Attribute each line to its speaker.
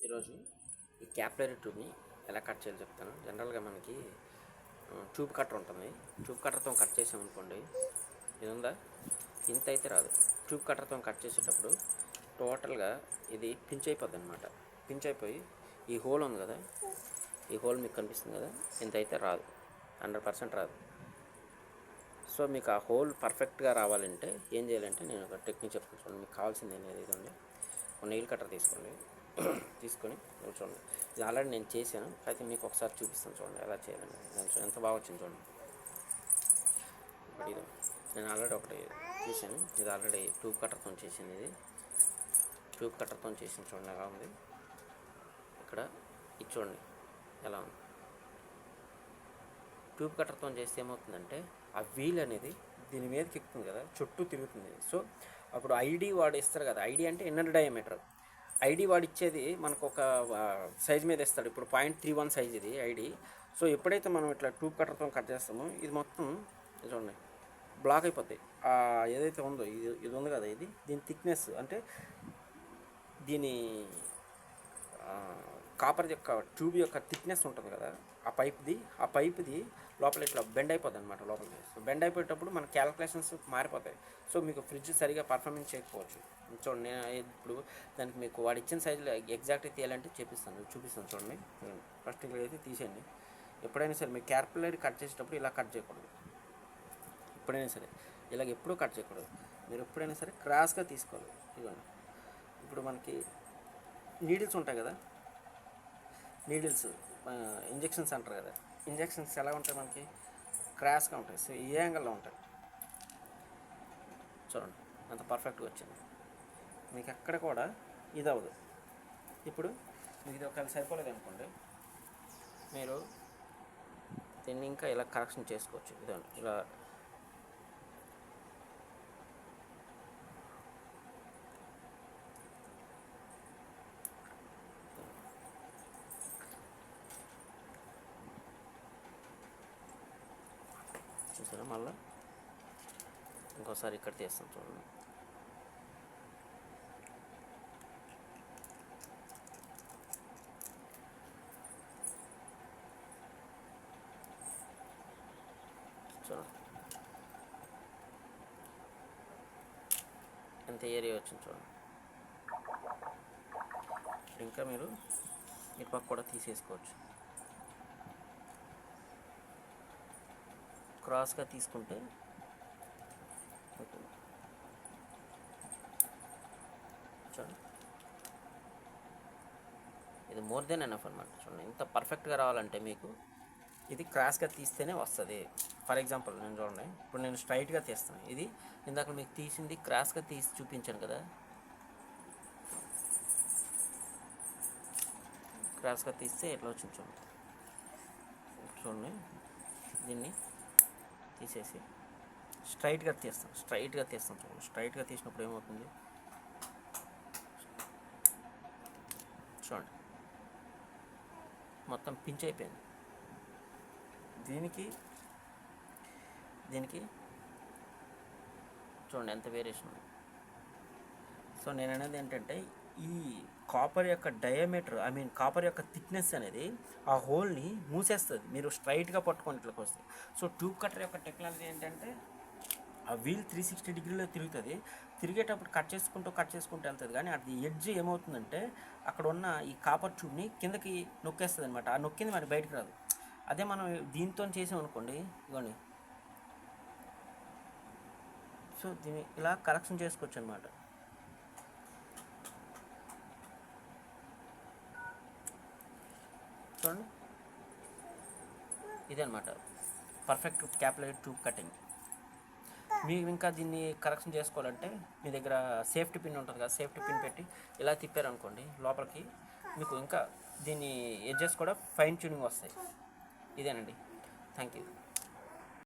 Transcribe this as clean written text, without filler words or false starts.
Speaker 1: ఈరోజు ఈ క్యాపిలరీ ట్యూబ్ని ఎలా కట్ చేయాలో చెప్తాను. జనరల్గా మనకి ట్యూబ్ కట్టర్ ఉంటుంది. ట్యూబ్ కట్టర్తో కట్ చేసామనుకోండి, ఇది ఉందా, ఇంత అయితే రాదు. ట్యూబ్ కట్టర్తో కట్ చేసేటప్పుడు టోటల్గా ఇది పించ్ అయిపోద్ది అనమాట. పించ్ అయిపోయి ఈ హోల్ ఉంది కదా, ఈ హోల్ మీకు కనిపిస్తుంది కదా, ఇంత అయితే రాదు, 100% రాదు. సో మీకు ఆ హోల్ పర్ఫెక్ట్గా రావాలంటే ఏం చేయాలంటే నేను ఒక టెక్నిక్ చెప్తాను. చూడండి, మీకు కావాల్సింది అనేది ఇదండి. ఒక నెయిల్ కట్టర్ తీసుకోండి. తీసుకొని చూడండి, ఇది ఆల్రెడీ నేను చేశాను, అయితే మీకు ఒకసారి చూపిస్తాను. చూడండి ఎలా చేయాలని. దాంట్లో ఎంత బాగా వచ్చింది చూడండి. ఇది నేను ఆల్రెడీ ఒకటి చేశాను. ఇది ఆల్రెడీ ట్యూబ్ కట్టర్తో చేసింది. ఇది ట్యూబ్ కట్టర్తో చేసింది. చూడండి ఎలా ఉంది. ఇక్కడ ఇది చూడండి ఎలా ఉంది. ట్యూబ్ కట్టర్తో చేస్తే ఏమవుతుందంటే ఆ వీల్ అనేది దీని మీదకి ఎక్కుతుంది కదా, చుట్టూ తిరుగుతుంది. సో అప్పుడు ఐడి వాడు ఇస్తారు కదా, ఐడి అంటే ఇన్నర్ డయామీటర్. ఐడి వాడు ఇచ్చేది మనకు ఒక సైజ్ మీద ఇస్తాడు. ఇప్పుడు 0.31 సైజ్ ఇది ఐడి. సో ఎప్పుడైతే మనం ఇట్లా ట్యూబ్ కట్టర్తో కట్ చేస్తామో ఇది మొత్తం చూడండి బ్లాక్ అయిపోతాయి. ఏదైతే ఉందో ఇది ఉంది కదా, ఇది దీని థిక్నెస్ అంటే దీని కాపర్ యొక్క ట్యూబ్ యొక్క థిక్నెస్ ఉంటుంది కదా, ఆ పైప్ది లోపల ఇట్లా బెండ్ అయిపోద్ది అనమాట లోపలికి. సో బెండ్ అయిపోయేటప్పుడు మన క్యాలిక్యులేషన్స్ మారిపోతాయి. సో మీకు ఫ్రిడ్జ్ సరిగా పర్ఫార్మెన్స్ చేయకపోవచ్చు. చూడండి, నేను ఇప్పుడు దానికి మీకు వాడు ఇచ్చిన సైజులో ఎగ్జాక్ట్గా తీయాలంటే చూపిస్తాను. చూడండి, ఫస్ట్ ఇలా అయితే తీసేయండి. ఎప్పుడైనా సరే మీరు క్యాపిలరీ కట్ చేసేటప్పుడు ఇలా కట్ చేయకూడదు. ఎప్పుడైనా సరే ఇలాగ ఎప్పుడూ కట్ చేయకూడదు. మీరు ఎప్పుడైనా సరే క్రాస్గా తీసుకోవాలి. ఇవ్వండి, ఇప్పుడు మనకి నీడిల్స్ ఉంటాయి కదా, నీడిల్స్ ఇంజెక్షన్స్ అంటారు కదా, ఇంజెక్షన్స్ ఎలా ఉంటాయి, మనకి క్రాస్గా ఉంటాయి. సో ఈ యాంగిల్లో ఉంటాయి. చూడండి అంత పర్ఫెక్ట్గా వచ్చింది. మీకు ఎక్కడ కూడా ఇది అవ్వదు. ఇప్పుడు మీకు ఇది ఒకవేళ సరిపోలేదు అనుకోండి, మీరు దీన్ని ఇంకా ఇలా కరెక్షన్ చేసుకోవచ్చు. ఇదండి ఇలా చూసారా. మళ్ళీ ఇంకోసారి ఇక్కడ తీస్తాం. చూడండి, ఎంత ఏరియా వచ్చింది చూడండి. ఇంకా మీరు ఇటు పక్క కూడా తీసేసుకోవచ్చు. క్రాస్గా తీసుకుంటే చూడండి, ఇది మోర్ దెన్ ఎనఫ్ అనమాట. చూడండి, ఇంత పర్ఫెక్ట్గా రావాలంటే మీకు ఇది క్రాస్గా తీస్తేనే వస్తుంది. ఫర్ ఎగ్జాంపుల్ నేను చూడండి, ఇప్పుడు నేను స్ట్రైట్గా తీస్తాను. ఇది ఇందాక మీకు తీసింది క్రాస్గా తీసి చూపించాను కదా, క్రాస్గా తీస్తే ఎట్లా వచ్చింది చూడండి. చూడండి, దీన్ని తీసేసి స్ట్రైట్గా తీస్తాం. చూడండి, స్ట్రైట్గా తీసినప్పుడు ఏమవుతుంది చూడండి, మొత్తం పించ్ అయిపోయింది. దీనికి చూడండి ఎంత వేరియేషన్ ఉంది. సో నేను అనేది ఏంటంటే ఈ కాపర్ యొక్క డయామీటర్, కాపర్ యొక్క థిక్నెస్ అనేది ఆ హోల్ని మూసేస్తుంది మీరు స్ట్రైట్గా పట్టుకొని ఇట్లకి వస్తే. సో ట్యూబ్ కట్టర్ యొక్క టెక్నాలజీ ఏంటంటే ఆ వీల్ 360 డిగ్రీలో తిరుగుతుంది. తిరిగేటప్పుడు కట్ చేసుకుంటూ వెళ్తుంది. కానీ అది ఎడ్జ్ ఏమవుతుందంటే అక్కడ ఉన్న ఈ కాపర్ ట్యూబ్ని కిందకి నొక్కేస్తుంది అనమాట. ఆ నొక్కింది మరి బయటకు రాదు. అదే మనం దీంతో చేసామనుకోండి, ఇవ్వండి, సో దీన్ని ఇలా కరెక్షన్ చేసుకోవచ్చు అనమాట. చూడండి, ఇదనమాట పర్ఫెక్ట్ క్యాపిలరీ ట్యూబ్ కటింగ్. మీరు ఇంకా దీన్ని కరెక్షన్ చేసుకోవాలంటే మీ దగ్గర సేఫ్టీ పిన్ ఉంటుంది కదా, సేఫ్టీ పిన్ పెట్టి ఇలా తిప్పారనుకోండి లోపలికి, మీకు ఇంకా దీని ఎడ్జెస్ కూడా ఫైన్ ట్యూనింగ్ వస్తాయి. ఇదేనండి. Thank you.